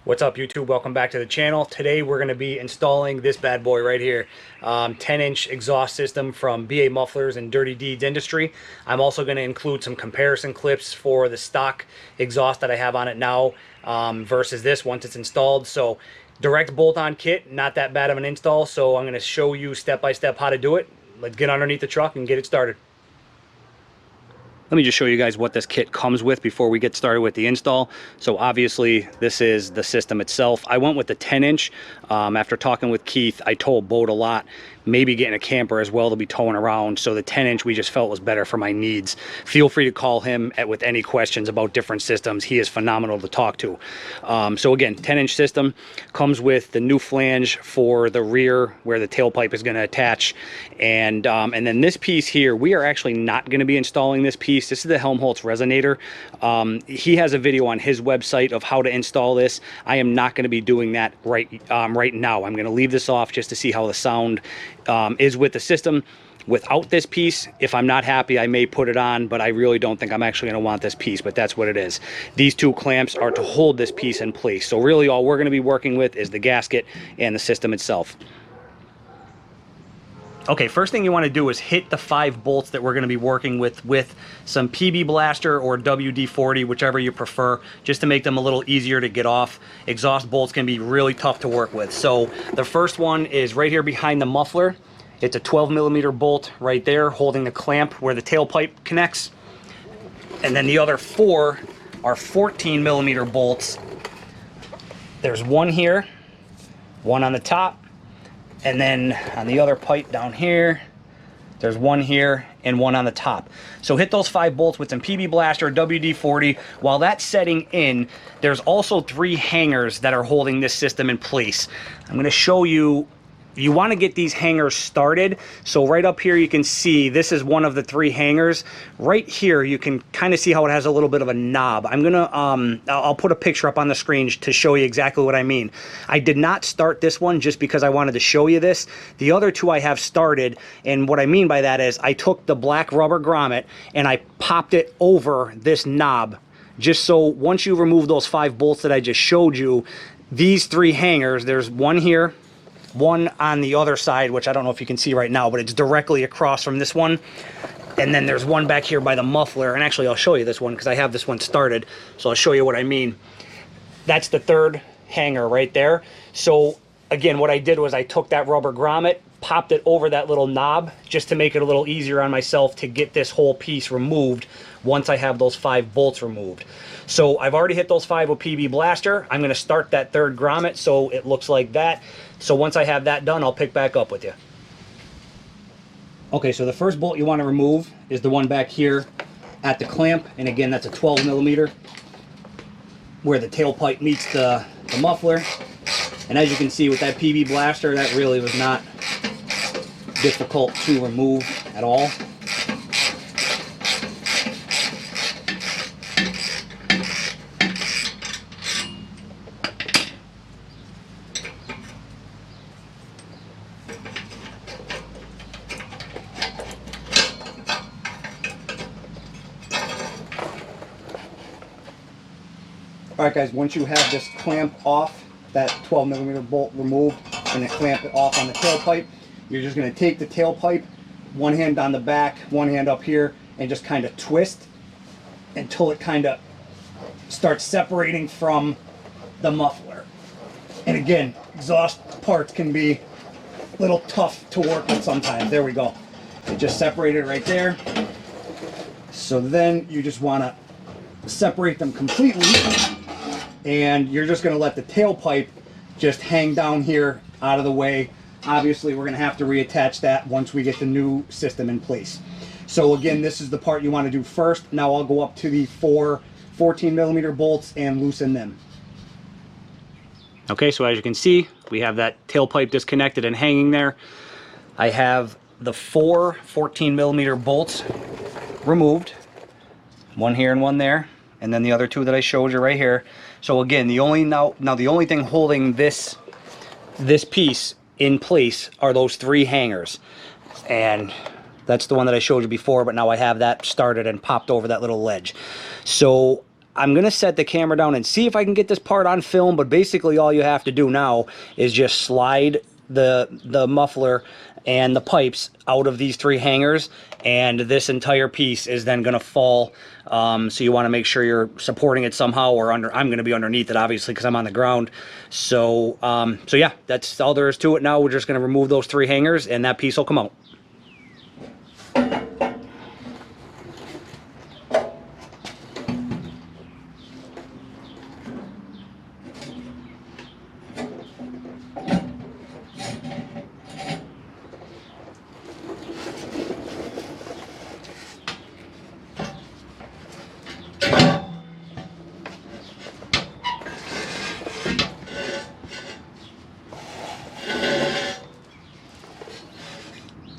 What's up, YouTube? Welcome back to the channel. Today we're going to be installing this bad boy right here. 10-inch exhaust system from BAmufflers and Dirty Deeds Industry. I'm also going to include some comparison clips for the stock exhaust that I have on it now versus this once it's installed. So direct bolt-on kit, not that bad of an install. So I'm going to show you step by step how to do it. Let's get underneath the truck and get it started. Let me just show you guys what this kit comes with before we get started with the install. So obviously this is the system itself. I went with the 10-inch. After talking with Keith, I told Boat a lot, maybe getting a camper as well to be towing around. So the 10-inch we just felt was better for my needs. Feel free to call him with any questions about different systems. He is phenomenal to talk to. So again, 10-inch system comes with the new flange for the rear where the tailpipe is going to attach. And then this piece here, we are actually not going to be installing this piece. This is the Helmholtz resonator. He has a video on his website of how to install this. I am not going to be doing that right now. I'm going to leave this off just to see how the sound is with the system. Without this piece, if I'm not happy, I may put it on, but I really don't think I'm actually going to want this piece, but that's what it is. These two clamps are to hold this piece in place. So really all we're going to be working with is the gasket and the system itself. Okay, first thing you want to do is hit the 5 bolts that we're going to be working with some PB Blaster or WD-40, whichever you prefer, just to make them a little easier to get off. Exhaust bolts can be really tough to work with. So the first one is right here behind the muffler. It's a 12mm bolt right there holding the clamp where the tailpipe connects. And then the other 4 are 14mm bolts. There's one here, one on the top, and then on the other pipe down here, there's one here and one on the top. So hit those 5 bolts with some PB Blaster or WD-40. While that's setting in, there's also 3 hangers that are holding this system in place. I'm going to show you. You want to get these hangers started. So right up here you can see this is one of the 3 hangers. Right here you can kind of see how it has a little bit of a knob. I'm gonna I'll put a picture up on the screen to show you exactly what I mean. I did not start this one just because I wanted to show you this. The other 2 I have started, and what I mean by that is I took the black rubber grommet and I popped it over this knob, just so once you remove those 5 bolts that I just showed you, these 3 hangers, there's one here, one on the other side, which I don't know if you can see right now, but it's directly across from this one. And then there's one back here by the muffler. And actually, I'll show you this one because I have this one started. So I'll show you what I mean. That's the 3rd hanger right there. So again, what I did was I took that rubber grommet, popped it over that little knob just to make it a little easier on myself to get this whole piece removed once I have those 5 bolts removed. So I've already hit those 5 with PB Blaster. I'm going to start that 3rd grommet so it looks like that. So once I have that done, I'll pick back up with you. Okay, so the first bolt you want to remove is the one back here at the clamp. And again, that's a 12mm where the tailpipe meets the muffler. And as you can see with that PB Blaster, that really was not difficult to remove at all. Alright guys, once you have this clamp off, that 12mm bolt removed, and then clamp it off on the tailpipe, you're just going to take the tailpipe, one hand on the back, one hand up here, and just kind of twist until it kind of starts separating from the muffler. And again, exhaust parts can be a little tough to work with sometimes. There we go. It just separated right there. So then you just want to separate them completely. And you're just going to let the tailpipe just hang down here out of the way. Obviously, we're going to have to reattach that once we get the new system in place. So again, this is the part you want to do first. Now I'll go up to the 4 14mm bolts and loosen them. Okay, so as you can see, we have that tailpipe disconnected and hanging there. I have the 4 14mm bolts removed. One here and one there. And then the other 2 that I showed you right here. So again, the only thing holding this piece in place are those 3 hangers. And that's the one that I showed you before, but now I have that started and popped over that little ledge. So I'm going to set the camera down and see if I can get this part on film, but basically all you have to do now is just slide the muffler and the pipes out of these 3 hangers, and this entire piece is then going to fall. So you want to make sure you're supporting it somehow, or I'm going to be underneath it, obviously, because I'm on the ground. So so yeah, that's all there is to it. Now we're just going to remove those 3 hangers and that piece will come out.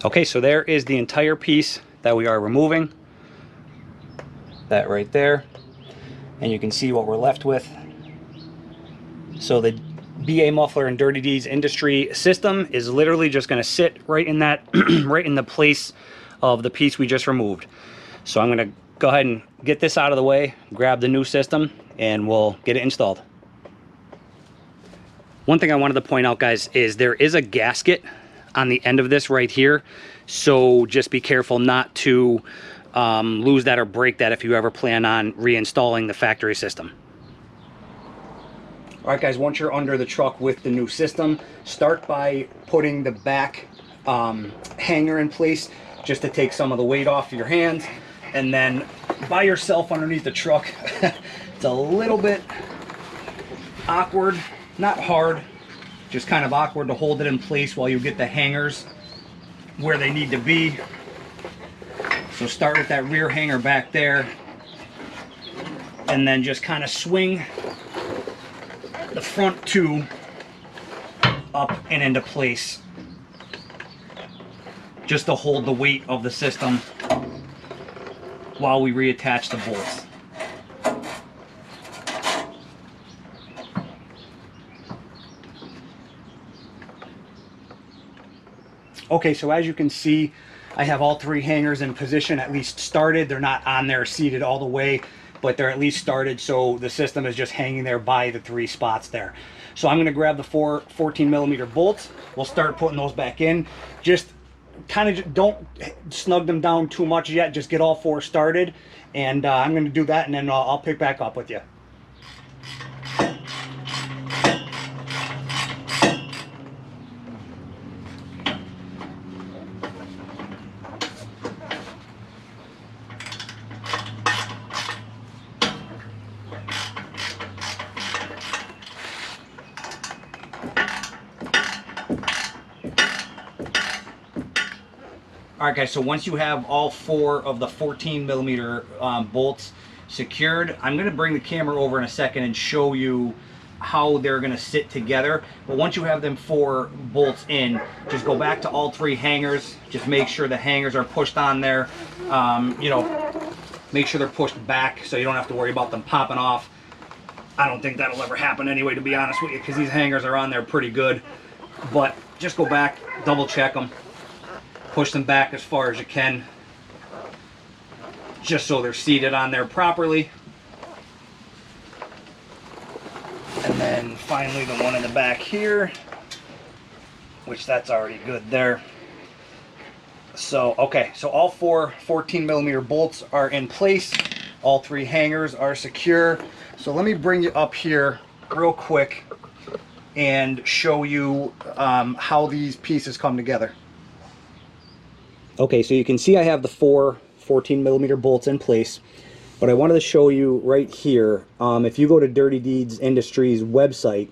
Okay, so there is the entire piece that we are removing. That right there. And you can see what we're left with. So the BAmuffler and Dirty Deeds industry system is literally just going to sit right in that, right in the place of the piece we just removed. So I'm going to go ahead and get this out of the way, grab the new system, and we'll get it installed. One thing I wanted to point out, guys, is there is a gasket on the end of this right here, so just be careful not to lose that or break that if you ever plan on reinstalling the factory system. All right, guys, once you're under the truck with the new system, start by putting the back hanger in place just to take some of the weight off your hands, and then by yourself underneath the truck. It's a little bit awkward, not hard, just kind of awkward to hold it in place while you get the hangers where they need to be. So start with that rear hanger back there, and then just kind of swing the front 2 up and into place, just to hold the weight of the system while we reattach the bolts. Okay, so as you can see, I have all 3 hangers in position, at least started. They're not on there seated all the way, but they're at least started, so the system is just hanging there by the 3 spots there. So I'm going to grab the 4 14mm bolts. We'll start putting those back in. Just kind of don't snug them down too much yet. Just get all 4 started, and I'm going to do that, and then I'll pick back up with you. All right, guys, so once you have all 4 of the 14mm bolts secured, I'm going to bring the camera over in a second and show you how they're going to sit together. But once you have them 4 bolts in, just go back to all 3 hangers. Just make sure the hangers are pushed on there. You know, make sure they're pushed back so you don't have to worry about them popping off. I don't think that'll ever happen anyway, to be honest with you, because these hangers are on there pretty good. But just go back, double check them. Push them back as far as you can, just so they're seated on there properly. And then finally the one in the back here, which that's already good there. So, okay, so all 4 14mm bolts are in place. All 3 hangers are secure. So let me bring you up here real quick and show you how these pieces come together. Okay, so you can see I have the 4 14mm bolts in place, but I wanted to show you right here. If you go to Dirty Deeds Industries website,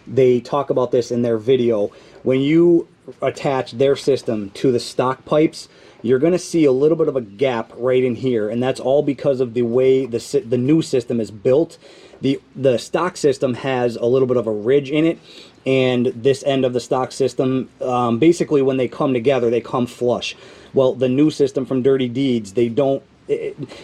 they talk about this in their video. When you attach their system to the stock pipes, you're going to see a little bit of a gap right in here, and that's all because of the way the new system is built. The stock system has a little bit of a ridge in it, and this end of the stock system, basically when they come together, they come flush. Well, the new system from Dirty Deeds, they don't,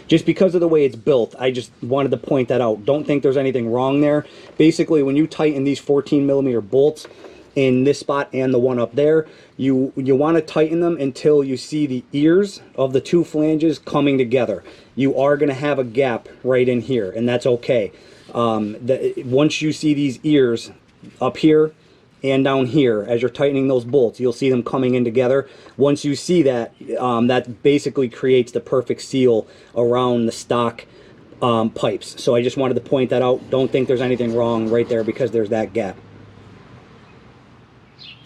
just because of the way it's built. I just wanted to point that out. Don't think there's anything wrong there. Basically, when you tighten these 14mm bolts, in this spot and the one up there. You want to tighten them until you see the ears of the two flanges coming together. You are going to have a gap right in here, and that's okay. Once you see these ears up here and down here, as you're tightening those bolts, you'll see them coming in together. Once you see that, that basically creates the perfect seal around the stock pipes. So I just wanted to point that out. Don't think there's anything wrong right there because there's that gap.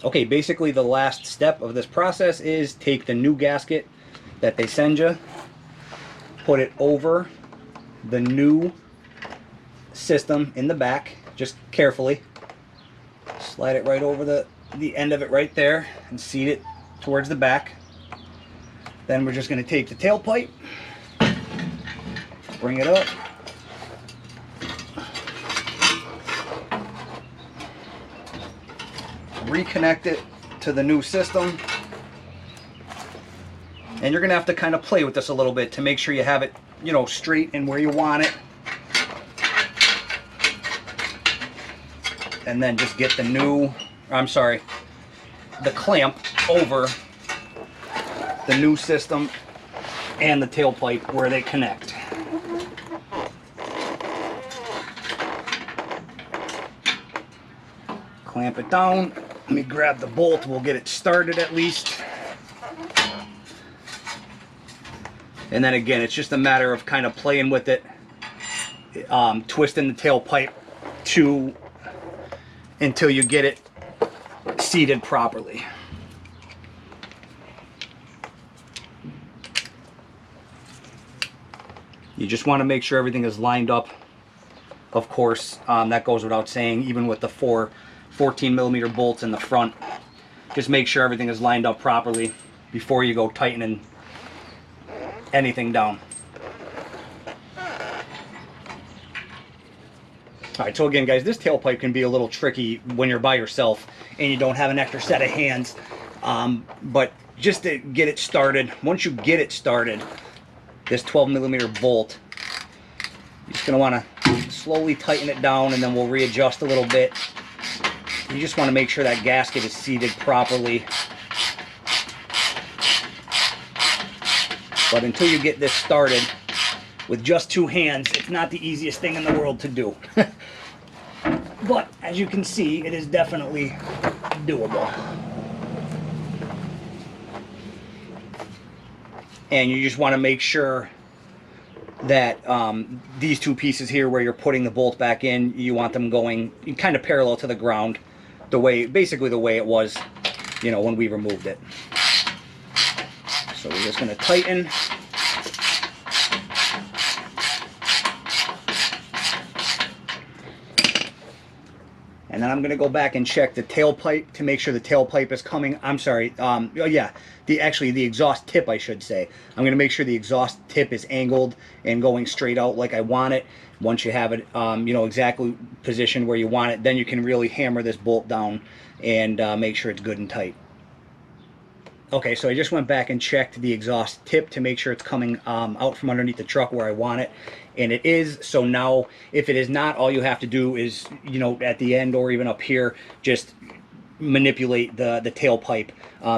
Okay, basically the last step of this process is take the new gasket that they send you, put it over the new system in the back, just carefully. Slide it right over the end of it right there and seat it towards the back. Then we're just going to take the tailpipe, bring it up, reconnect it to the new system, and you're gonna have to kind of play with this a little bit to make sure you have it, you know, straight and where you want it, and then just get the clamp over the new system and the tailpipe where they connect. Clamp it down. Let me grab the bolt, we'll get it started at least. And then again, it's just a matter of kind of playing with it, twisting the tailpipe until you get it seated properly. You just want to make sure everything is lined up. Of course, that goes without saying, even with the 14mm bolts in the front. Just make sure everything is lined up properly before you go tightening anything down. Alright, so again guys, this tailpipe can be a little tricky when you're by yourself and you don't have an extra set of hands. But just to get it started, once you get it started, this 12mm bolt, you're just going to want to slowly tighten it down, and then we'll readjust a little bit. You just want to make sure that gasket is seated properly. But until you get this started with just two hands, it's not the easiest thing in the world to do. But as you can see, it is definitely doable. And you just want to make sure that these two pieces here where you're putting the bolt back in, you want them going kind of parallel to the ground, basically the way it was, you know, when we removed it. So we're just going to tighten. And then I'm going to go back and check the tailpipe to make sure the tailpipe is coming. I'm sorry. Oh yeah, actually the exhaust tip, I should say. I'm going to make sure the exhaust tip is angled and going straight out like I want it. Once you have it, you know, exactly positioned where you want it, then you can really hammer this bolt down and make sure it's good and tight. Okay, so I just went back and checked the exhaust tip to make sure it's coming out from underneath the truck where I want it, and it is. So now, if it is not, all you have to do is, you know, at the end or even up here, just manipulate the tailpipe,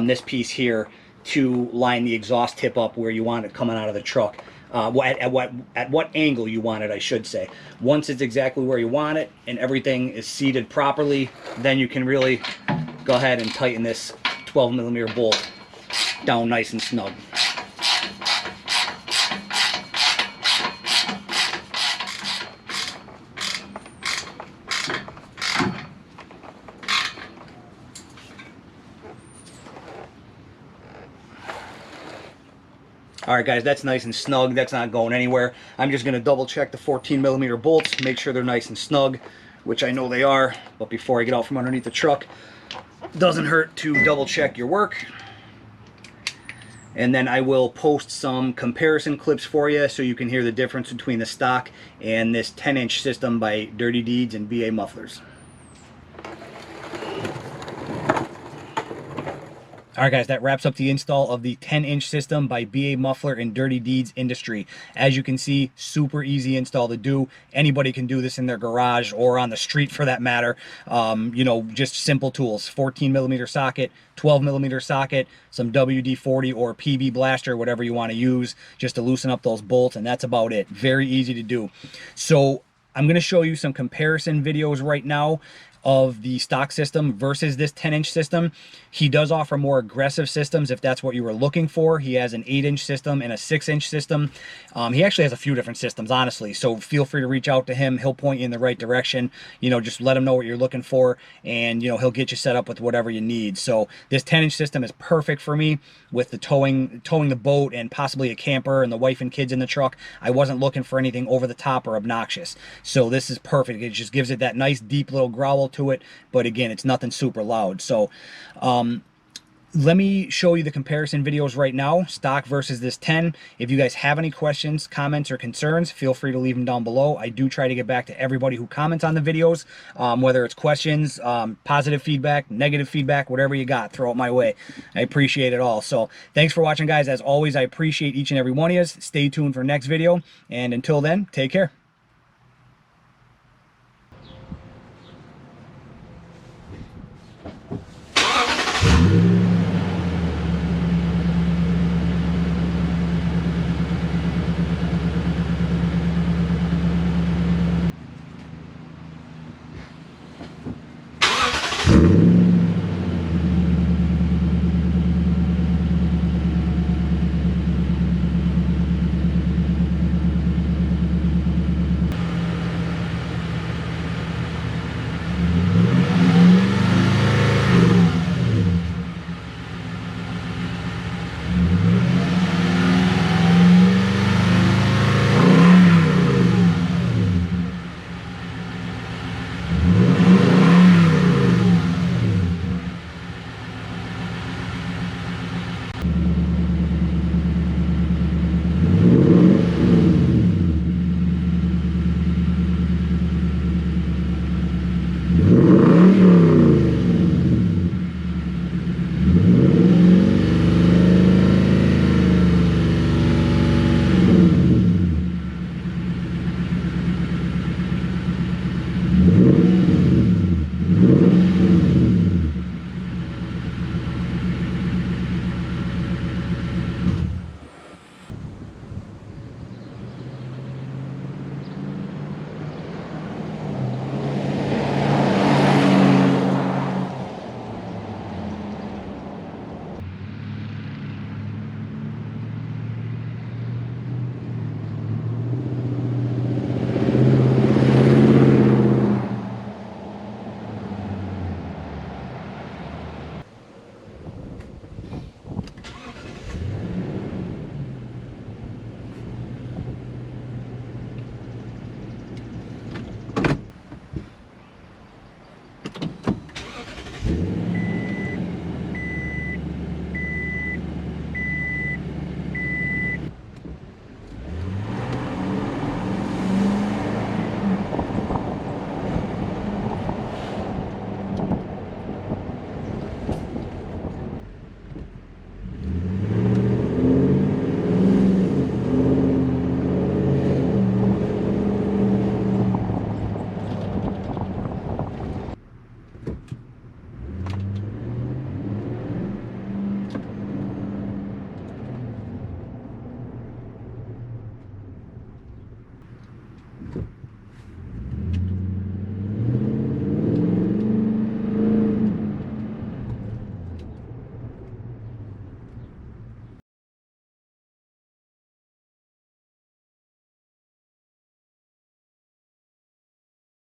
this piece here, to line the exhaust tip up where you want it coming out of the truck. At what angle you want it, I should say. Once it's exactly where you want it and everything is seated properly, then you can really go ahead and tighten this 12mm bolt down nice and snug. Alright guys, that's nice and snug. That's not going anywhere. I'm just going to double check the 14mm bolts, make sure they're nice and snug, which I know they are. But before I get out from underneath the truck, doesn't hurt to double check your work. And then I will post some comparison clips for you so you can hear the difference between the stock and this 10-inch system by Dirty Deeds and BAmufflers. All right, guys, that wraps up the install of the 10-inch system by BAmuffler and Dirty Deeds Industry. As you can see, super easy install to do. Anybody can do this in their garage or on the street for that matter. You know, just simple tools. 14mm socket, 12mm socket, some WD-40 or PB blaster, whatever you want to use, just to loosen up those bolts, and that's about it. Very easy to do. So I'm going to show you some comparison videos right now of the stock system versus this 10-inch system. He does offer more aggressive systems if that's what you were looking for. He has an 8-inch system and a 6-inch system. He actually has a few different systems, honestly, so feel free to reach out to him. He'll point you in the right direction. You know, just let him know what you're looking for, and you know, he'll get you set up with whatever you need. So this 10-inch system is perfect for me with the towing the boat and possibly a camper and the wife and kids in the truck. I wasn't looking for anything over the top or obnoxious, so this is perfect. It just gives it that nice deep little growl to it, but again, it's nothing super loud. So let me show you the comparison videos right now, stock versus this 10. If you guys have any questions, comments, or concerns, feel free to leave them down below. I do try to get back to everybody who comments on the videos, whether it's questions, positive feedback, negative feedback, whatever you got, throw it my way. I appreciate it all. So thanks for watching, guys. As always, I appreciate each and every one of you. Stay tuned for next video, and until then, take care.